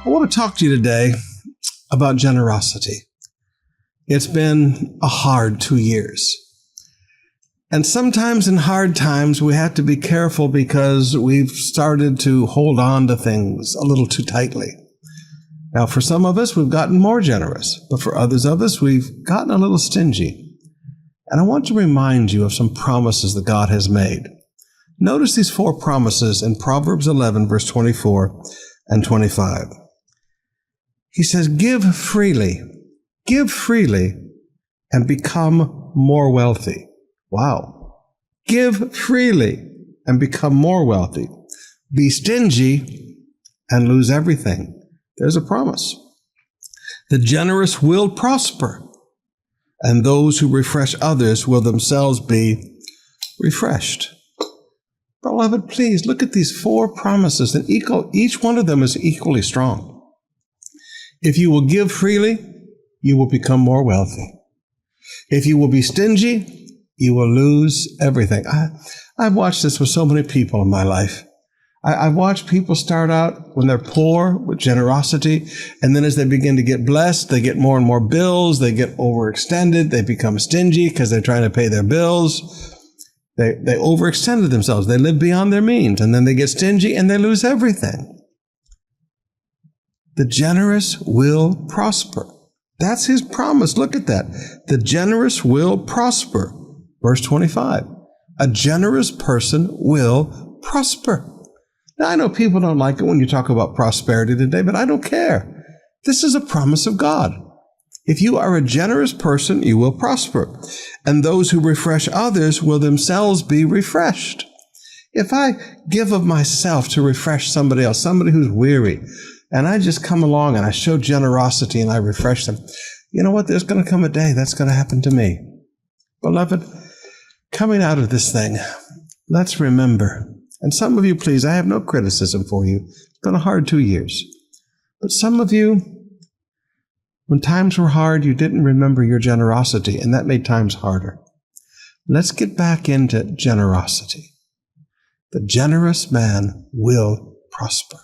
I want to talk to you today about generosity. It's been a hard 2 years. And sometimes in hard times, we have to be careful because we've started to hold on to things a little too tightly. Now, for some of us, we've gotten more generous, but for others of us, we've gotten a little stingy. And I want to remind you of some promises that God has made. Notice these 4 promises in Proverbs 11, verse 24 and 25. He says, give freely, and become more wealthy. Wow. Give freely and become more wealthy. Be stingy and lose everything. There's a promise. The generous will prosper, and those who refresh others will themselves be refreshed. Beloved, please look at these 4 promises, and each one of them is equally strong. If you will give freely, you will become more wealthy. If you will be stingy, you will lose everything. I've watched this with so many people in my life. I've watched people start out when they're poor with generosity, and then as they begin to get blessed, they get more and more bills, they get overextended, they become stingy because they're trying to pay their bills. They overextended themselves. They live beyond their means, and then they get stingy and they lose everything. The generous will prosper. That's his promise. Look at that. The generous will prosper. Verse 25. A generous person will prosper. Now, I know people don't like it when you talk about prosperity today, but I don't care. This is a promise of God. If you are a generous person, you will prosper. And those who refresh others will themselves be refreshed. If I give of myself to refresh somebody else, somebody who's weary, and I just come along and I show generosity and I refresh them, you know what? There's going to come a day that's going to happen to me. Beloved, coming out of this thing, let's remember, and some of you, please, I have no criticism for you. It's been a hard 2 years. But some of you, when times were hard, you didn't remember your generosity, and that made times harder. Let's get back into generosity. The generous man will prosper.